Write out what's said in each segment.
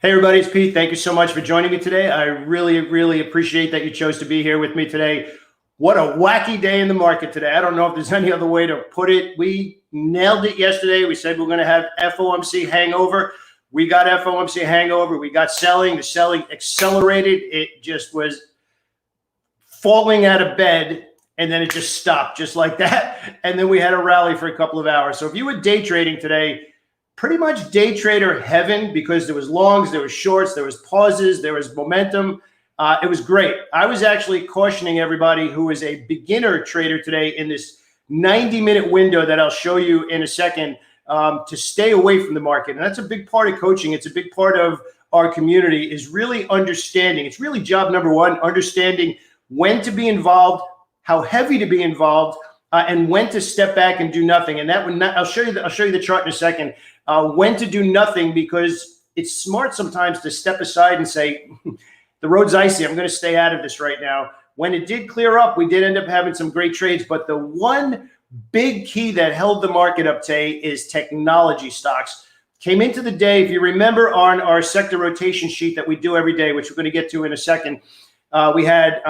Hey everybody, it's Pete. Thank you so much for joining me today. I really appreciate that you chose to be here with me today. What a wacky day in the market today. I don't know if there's any other way to put it. We nailed it yesterday. We said we're going to have FOMC hangover. We got FOMC hangover. We got selling. The selling accelerated. It just was falling out of bed, and then it just stopped just like that. And then we had a rally for a couple of hours. So if you were day trading today, pretty much day trader heaven, because there was longs, there was shorts, there was pauses, there was momentum. It was great. I was actually cautioning everybody who is a beginner trader today in this 90-minute window that I'll show you in a second to stay away from the market. And that's a big part of coaching. It's a big part of our community is really understanding. It's really job number one, understanding when to be involved, how heavy to be involved, and when to step back and do nothing. And that would not, I'll show you the chart in a second. When to do nothing, because it's smart sometimes to step aside and say, the road's icy. I'm going to stay out of this right now. When it did clear up, we did end up having some great trades. But the one big key that held the market up today is technology stocks. Came into the day, if you remember on our sector rotation sheet that we do every day, which we're going to get to in a second, we had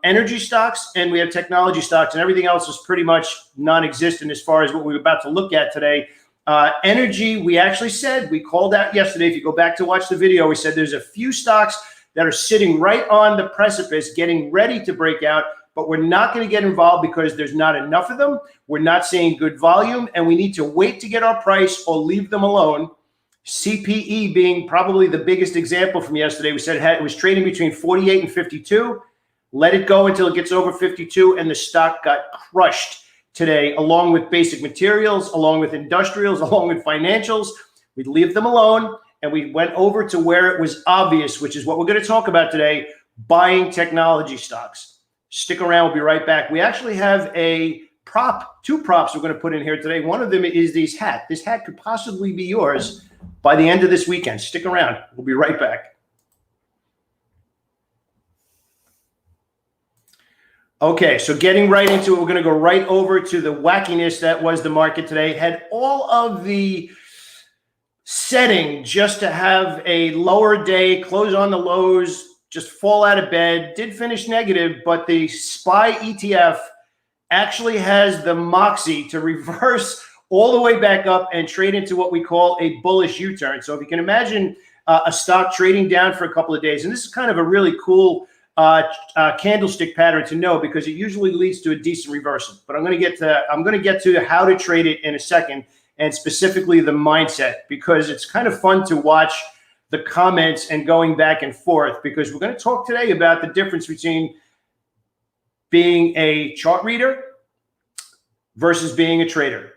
energy stocks and we had technology stocks, and everything else was pretty much non-existent as far as what we were about to look at today. Energy, we actually said, we called out yesterday. If you go back to watch the video, we said there's a few stocks that are sitting right on the precipice, getting ready to break out, but we're not going to get involved because there's not enough of them. We're not seeing good volume, and we need to wait to get our price or leave them alone. CPE being probably the biggest example from yesterday. We said it was trading between 48 and 52. Let it go until it gets over 52, and the stock got crushed today, along with basic materials, along with industrials, along with financials. We leave them alone, and we went over to where it was obvious, which is what we're going to talk about today, buying technology stocks. Stick around. We'll be right back. We actually have two props we're going to put in here today. One of them is this hat. This hat could possibly be yours by the end of this weekend. Stick around. We'll be right back. Okay, so getting right into it, we're going to go right over to the wackiness that was the market today. Had all of the setting just to have a lower day, close on the lows, just fall out of bed, did finish negative, but the SPY ETF actually has the moxie to reverse all the way back up and trade into what we call a bullish U-turn. So if you can imagine a stock trading down for a couple of days, and this is kind of a really cool candlestick pattern to know, because it usually leads to a decent reversal. But I'm going to get to how to trade it in a second, and specifically the mindset, because it's kind of fun to watch the comments and going back and forth, because we're going to talk today about the difference between being a chart reader versus being a trader.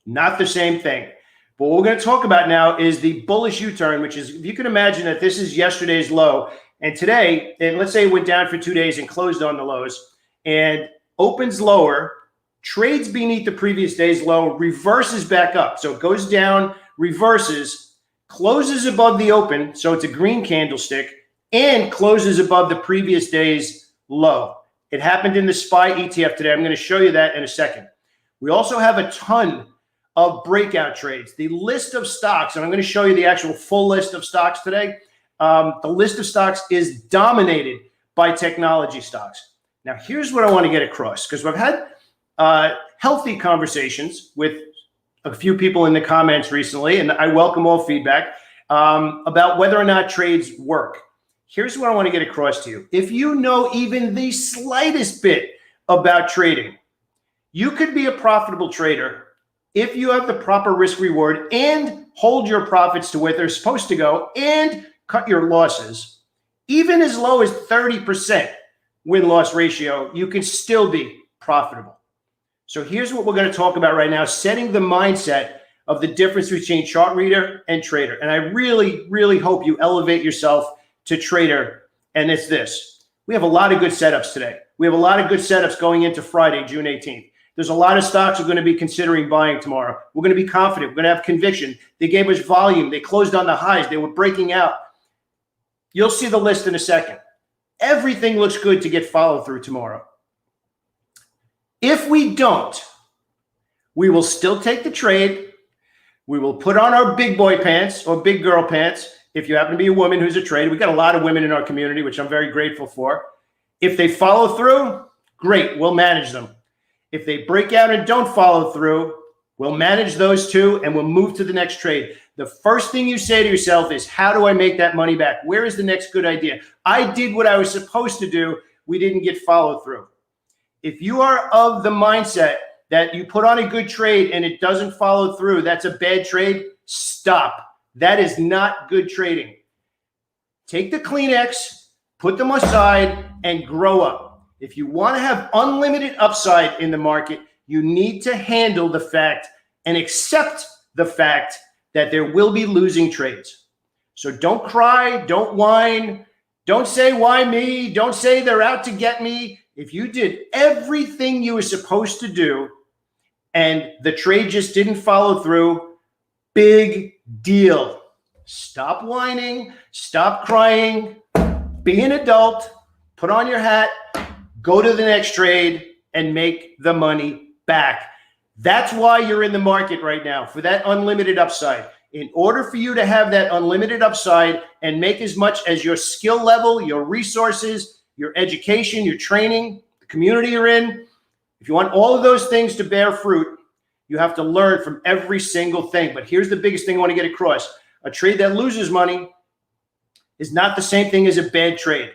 Not the same thing. But what we're going to talk about now is the bullish U-turn, which is, if you can imagine that this is yesterday's low, and today, and let's say it went down for 2 days and closed on the lows and opens lower, trades beneath the previous day's low, reverses back up. So it goes down, reverses, closes above the open, so it's a green candlestick, and closes above the previous day's low. It happened in the SPY ETF today. I'm going to show you that in a second. We also have a ton of breakout trades. The list of stocks, and I'm going to show you the actual full list of stocks today. The list of stocks is dominated by technology stocks. Now, here's what I want to get across, because we've had healthy conversations with a few people in the comments recently, and I welcome all feedback about whether or not trades work. Here's what I want to get across to you. If you know even the slightest bit about trading, you could be a profitable trader if you have the proper risk reward and hold your profits to where they're supposed to go and cut your losses. Even as low as 30% win-loss ratio, you can still be profitable. So here's what we're going to talk about right now, setting the mindset of the difference between chart reader and trader. And I really hope you elevate yourself to trader. And it's this. We have a lot of good setups today. We have a lot of good setups going into Friday, June 18th. There's a lot of stocks we're going to be considering buying tomorrow. We're going to be confident. We're going to have conviction. They gave us volume. They closed on the highs. They were breaking out. You'll see the list in a second. Everything looks good to get follow through tomorrow. If we don't, we will still take the trade. We will put on our big boy pants or big girl pants, if you happen to be a woman who's a trader, we've got a lot of women in our community, which I'm very grateful for. If they follow through, great, we'll manage them. If they break out and don't follow through, we'll manage those too, and we'll move to the next trade. The first thing you say to yourself is, how do I make that money back? Where is the next good idea? I did what I was supposed to do. We didn't get follow through. If you are of the mindset that you put on a good trade and it doesn't follow through, that's a bad trade, stop. That is not good trading. Take the Kleenex, put them aside, and grow up. If you want to have unlimited upside in the market, you need to handle the fact and accept the fact that there will be losing trades. So don't cry, don't whine, don't say, why me? Don't say they're out to get me. If you did everything you were supposed to do and the trade just didn't follow through, big deal. Stop whining, stop crying, be an adult, put on your hat, go to the next trade and make the money back. That's why you're in the market right now, for that unlimited upside. In order for you to have that unlimited upside and make as much as your skill level, your resources, your education, your training, the community you're in, if you want all of those things to bear fruit, you have to learn from every single thing. But here's the biggest thing I want to get across. A trade that loses money is not the same thing as a bad trade.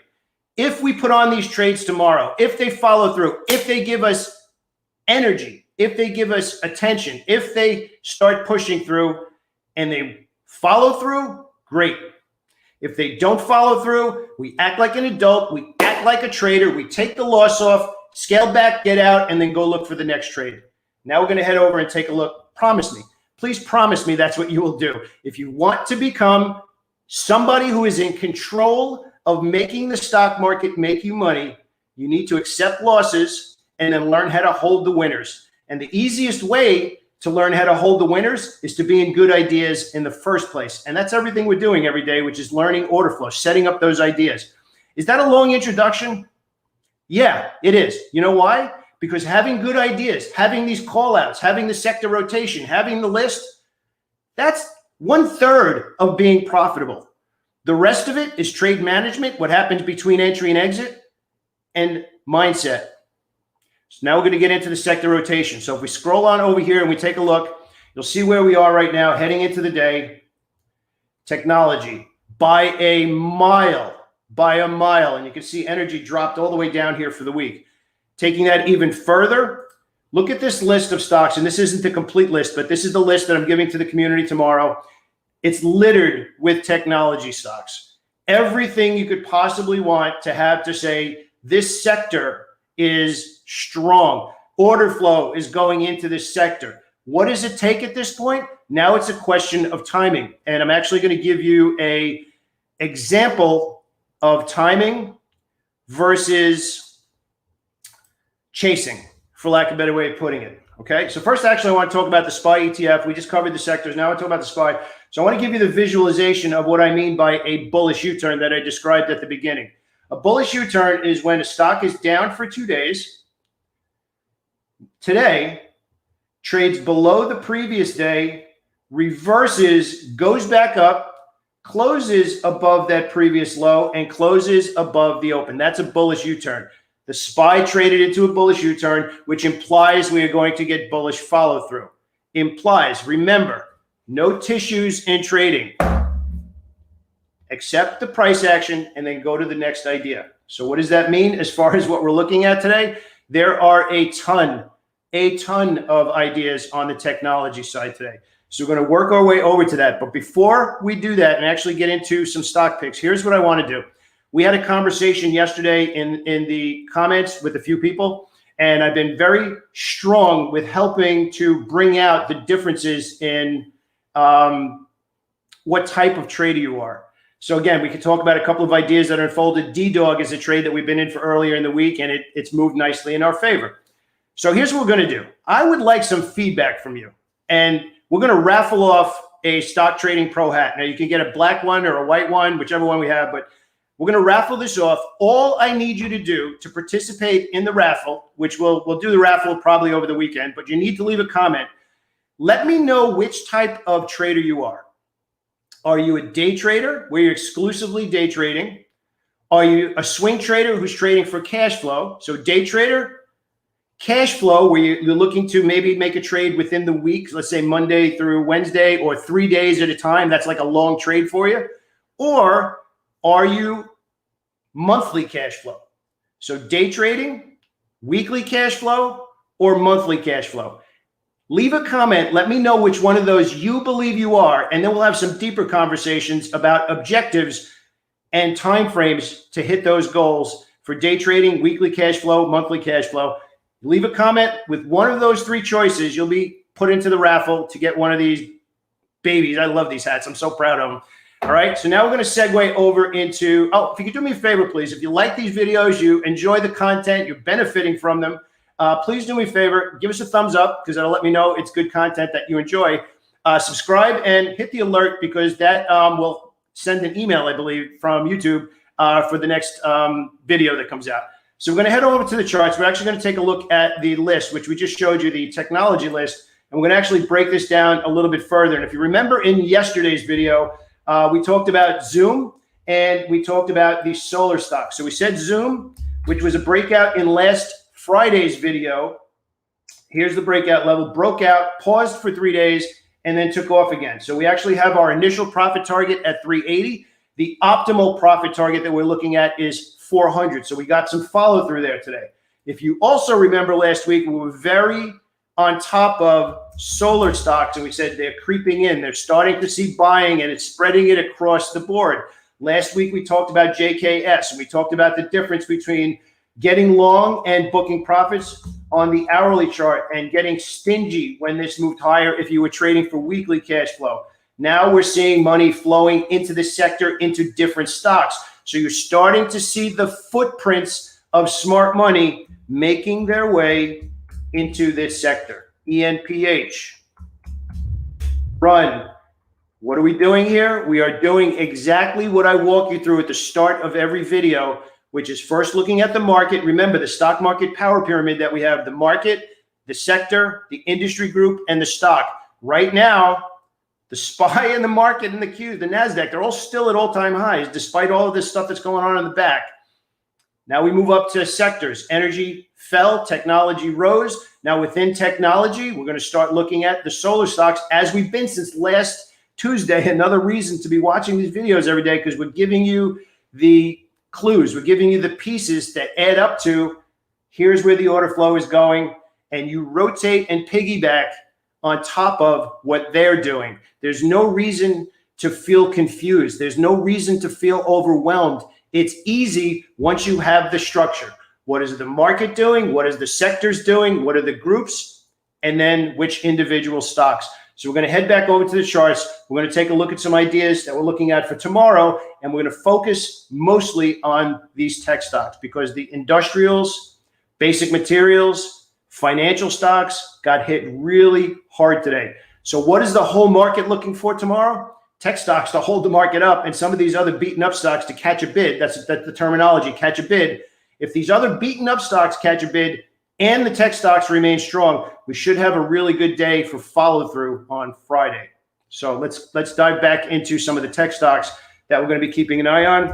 If we put on these trades tomorrow, if they follow through, if they give us energy, if they give us attention, if they start pushing through and they follow through, great. If they don't follow through, we act like an adult, we act like a trader, we take the loss off, scale back, get out, and then go look for the next trade. Now we're going to head over and take a look. Promise me. Please promise me that's what you will do. If you want to become somebody who is in control of making the stock market make you money, you need to accept losses and then learn how to hold the winners. And the easiest way to learn how to hold the winners is to be in good ideas in the first place. And that's everything we're doing every day, which is learning order flow, setting up those ideas. Is that a long introduction? Yeah, it is. You know why? Because having good ideas, having these call outs, having the sector rotation, having the list, that's 1/3 of being profitable. The rest of it is trade management, what happens between entry and exit, and mindset. So now we're going to get into the sector rotation. So if we scroll on over here and we take a look, you'll see where we are right now heading into the day. Technology by a mile. And you can see energy dropped all the way down here for the week. Taking that even further, look at this list of stocks. And this isn't the complete list, but this is the list that I'm giving to the community tomorrow. It's littered with technology stocks. Everything you could possibly want to have to say this sector is strong. Order flow is going into this sector. What does it take at this point? Now it's a question of timing. And I'm actually going to give you an example of timing versus chasing, for lack of a better way of putting it. Okay, so first, actually, I want to talk about the SPY ETF. We just covered the sectors. Now I want to talk about the SPY. So I want to give you the visualization of what I mean by a bullish U-turn that I described at the beginning. A bullish U-turn is when a stock is down for 2 days. Today, trades below the previous day, reverses, goes back up, closes above that previous low, and closes above the open. That's a bullish U-turn. The SPY traded into a bullish U-turn, which implies we are going to get bullish follow-through. Implies, remember, no tissues in trading. Accept the price action and then go to the next idea. So what does that mean as far as what we're looking at today? There are a ton of ideas on the technology side today. So we're going to work our way over to that. But before we do that and actually get into some stock picks, here's what I want to do. We had a conversation yesterday in the comments with a few people, and I've been very strong with helping to bring out the differences in what type of trader you are. So again, we could talk about a couple of ideas that are unfolded. D-Dog is a trade that we've been in for earlier in the week, and it's moved nicely in our favor. So here's what we're going to do. I would like some feedback from you, and we're going to raffle off a Stock Trading Pro hat. Now, you can get a black one or a white one, whichever one we have, but we're going to raffle this off. All I need you to do to participate in the raffle, which we'll do the raffle probably over the weekend, but you need to leave a comment. Let me know which type of trader you are. Are you a day trader where you're exclusively day trading? Are you a swing trader who's trading for cash flow? So day trader, cash flow, where you're looking to maybe make a trade within the week, let's say Monday through Wednesday or 3 days at a time. That's like a long trade for you. Or are you monthly cash flow? So day trading, weekly cash flow, or monthly cash flow. Leave a comment. Let me know which one of those you believe you are, and then we'll have some deeper conversations about objectives and timeframes to hit those goals for day trading, weekly cash flow, monthly cash flow. Leave a comment with one of those three choices. You'll be put into the raffle to get one of these babies. I love these hats. I'm so proud of them. All right. So now we're going to segue over into, if you could do me a favor, please. If you like these videos, you enjoy the content, you're benefiting from them, please do me a favor. Give us a thumbs up because that'll let me know it's good content that you enjoy. Subscribe and hit the alert because that will send an email, I believe, from YouTube for the next video that comes out. So we're going to head over to the charts. We're actually going to take a look at the list, which we just showed you, the technology list. And we're going to actually break this down a little bit further. And if you remember in yesterday's video, we talked about Zoom and we talked about the solar stocks. So we said Zoom, which was a breakout in last Friday's video. Here's the breakout level, broke out, paused for 3 days, and then took off again. So we actually have our initial profit target at 380. The optimal profit target that we're looking at is 400. So we got some follow through there today. If you also remember last week, we were very on top of solar stocks, and we said they're creeping in. They're starting to see buying, and it's spreading it across the board. Last week, we talked about JKS, and we talked about the difference between getting long and booking profits on the hourly chart and getting stingy when this moved higher if you were trading for weekly cash flow. Now we're seeing money flowing into the sector, into different stocks. So you're starting to see the footprints of smart money making their way into this sector. ENPH. Run. What are we doing here? We are doing exactly what I walk you through at the start of every video, which is first looking at the market. Remember the stock market power pyramid that we have, the market, the sector, the industry group, and the stock. Right now, the SPY and the market and the Q, the NASDAQ, they're all still at all-time highs, despite all of this stuff that's going on in the back. Now we move up to sectors. Energy fell, technology rose. Now within technology, we're going to start looking at the solar stocks as we've been since last Tuesday. Another reason to be watching these videos every day because we're giving you the clues. We're giving you the pieces that add up to here's where the order flow is going, and you rotate and piggyback on top of what they're doing. There's no reason to feel confused. There's no reason to feel overwhelmed. It's easy once you have the structure. What is the market doing? What is the sectors doing? What are the groups? And then which individual stocks. So we're going to head back over to the charts. We're going to take a look at some ideas that we're looking at for tomorrow, and we're going to focus mostly on these tech stocks because the industrials, basic materials, financial stocks got hit really hard today. So what is the whole market looking for tomorrow? Tech stocks to hold the market up, and some of these other beaten up stocks to catch a bid. That's the terminology, catch a bid. If these other beaten up stocks catch a bid and the tech stocks remain strong, we should have a really good day for follow through on Friday. So let's dive back into some of the tech stocks that we're going to be keeping an eye on.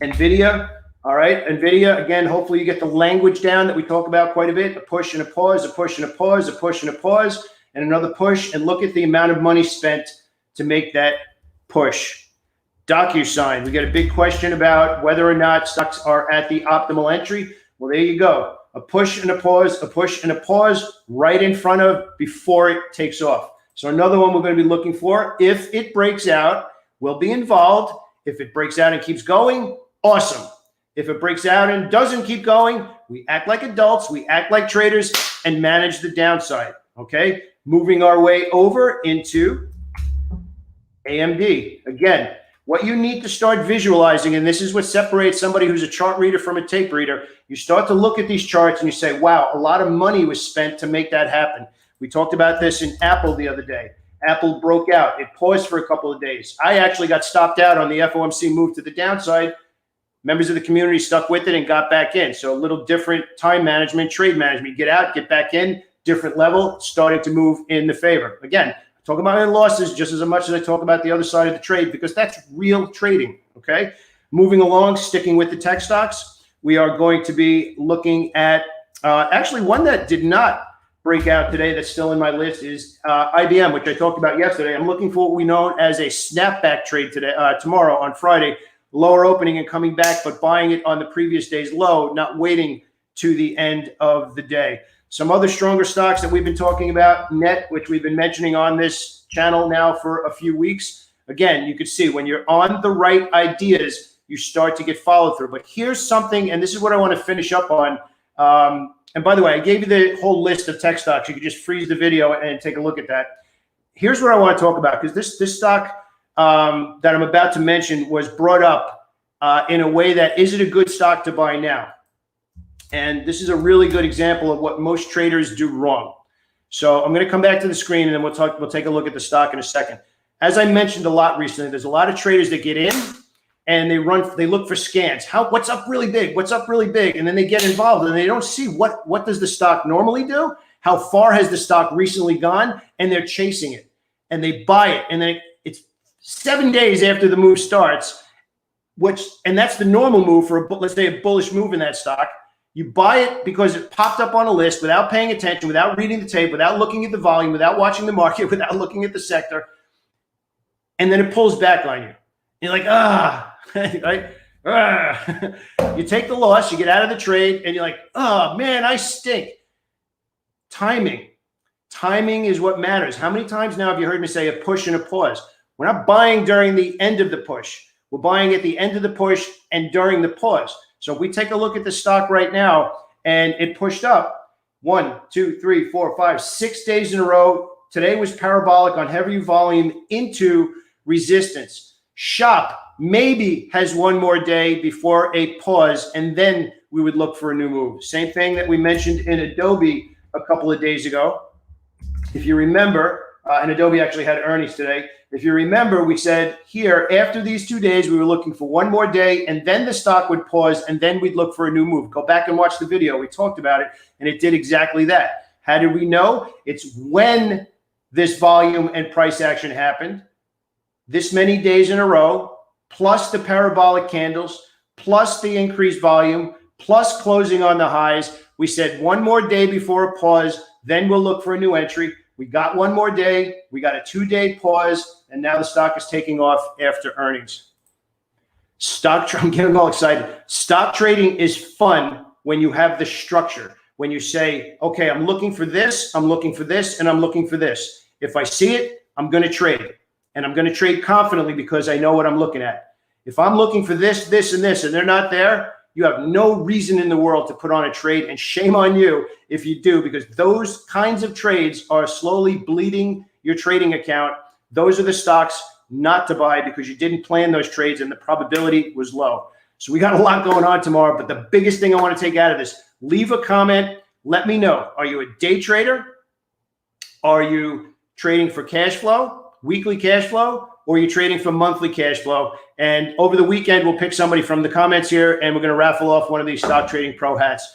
NVIDIA. All right, NVIDIA, again, hopefully you get the language down that we talk about quite a bit. A push and a pause, a push and a pause, a push and a pause, and another push. And look at the amount of money spent to make that push. DocuSign, we get a big question about whether or not stocks are at the optimal entry. Well, there you go. A push and a push and a pause right in front of before it takes off. So another one we're going to be looking for. If it breaks out, we'll be involved. If it breaks out and keeps going, awesome. If it breaks out and doesn't keep going, we act like adults, we act like traders and manage the downside, okay? Moving our way over into AMD. Again, what you need to start visualizing, and this is what separates somebody who's a chart reader from a tape reader, you start to look at these charts and you say, wow, a lot of money was spent to make that happen. We talked about this in Apple the other day. Apple broke out. It paused for a couple of days. I actually got stopped out on the FOMC move to the downside. Members of the community stuck with it and got back in. So a little different time management, trade management. You get out, get back in, different level, starting to move in the favor. Again, Talk about my losses just as much as I talk about the other side of the trade, because that's real trading, okay? Moving along, sticking with the tech stocks, we are going to be looking at actually one that did not break out today that's still in my list is IBM, which I talked about yesterday. I'm looking for what we know as a snapback trade today, tomorrow on Friday, lower opening and coming back, but buying it on the previous day's low, not waiting to the end of the day. Some other stronger stocks that we've been talking about, Net, which we've been mentioning on this channel now for a few weeks. Again, you can see when you're on the right ideas, you start to get follow through. But here's something, and this is what I want to finish up on. And by the way, I gave you the whole list of tech stocks. You can just freeze the video and take a look at that. Here's what I want to talk about, because this stock that I'm about to mention was brought up in a way that, is it a good stock to buy now? And this is a really good example of what most traders do wrong. So I'm going to come back to the screen and then we'll take a look at the stock in a second. As I mentioned a lot recently, there's a lot of traders that get in and they look for scans. What's up really big? What's up really big? And then they get involved and they don't see what does the stock normally do? How far has the stock recently gone? And they're chasing it and they buy it. And then it's 7 days after the move starts, and that's the normal move for let's say a bullish move in that stock. You buy it because it popped up on a list without paying attention, without reading the tape, without looking at the volume, without watching the market, without looking at the sector. And then it pulls back on you. And you're like, right? You take the loss, you get out of the trade, and you're like, oh, man, I stink. Timing. Timing is what matters. How many times now have you heard me say a push and a pause? We're not buying during the end of the push. We're buying at the end of the push and during the pause. So if we take a look at the stock right now, and it pushed up 1, 2, 3, 4, 5, 6 days in a row. Today was parabolic on heavy volume into resistance. Shop maybe has one more day before a pause, and then we would look for a new move. Same thing that we mentioned in Adobe a couple of days ago. If you remember, and Adobe actually had earnings today. If you remember, we said here, after these 2 days, we were looking for one more day, and then the stock would pause, and then we'd look for a new move. Go back and watch the video. We talked about it, and it did exactly that. How did we know? It's when this volume and price action happened, this many days in a row, plus the parabolic candles, plus the increased volume, plus closing on the highs. We said one more day before a pause, then we'll look for a new entry. We got one more day. We got a 2-day pause, and now the stock is taking off after earnings. I'm getting all excited. Stock trading is fun when you have the structure. When you say, okay, I'm looking for this, I'm looking for this, and I'm looking for this. If I see it, I'm going to trade. And I'm going to trade confidently because I know what I'm looking at. If I'm looking for this, this, and this, and they're not there, you have no reason in the world to put on a trade, and shame on you if you do, because those kinds of trades are slowly bleeding your trading account. Those are the stocks not to buy because you didn't plan those trades and the probability was low. So we got a lot going on tomorrow, but the biggest thing I want to take out of this, leave a comment. Let me know. Are you a day trader? Are you trading for cash flow, weekly cash flow? Or are you trading for monthly cash flow? And over the weekend, we'll pick somebody from the comments here, and we're going to raffle off one of these Stock Trading Pro hats.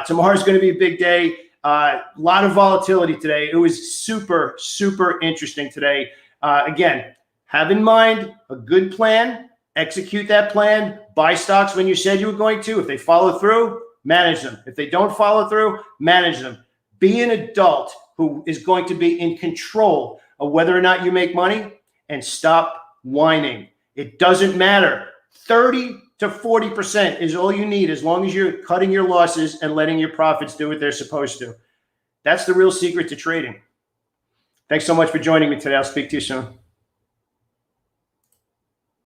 Tomorrow's going to be a big day. A lot of volatility today. It was super, super interesting today. Again, have in mind a good plan, execute that plan, buy stocks when you said you were going to. If they follow through, manage them. If they don't follow through, manage them. Be an adult who is going to be in control of whether or not you make money, and stop whining. It doesn't matter. 30 to 40% is all you need as long as you're cutting your losses and letting your profits do what they're supposed to. That's the real secret to trading. Thanks so much for joining me today. I'll speak to you soon.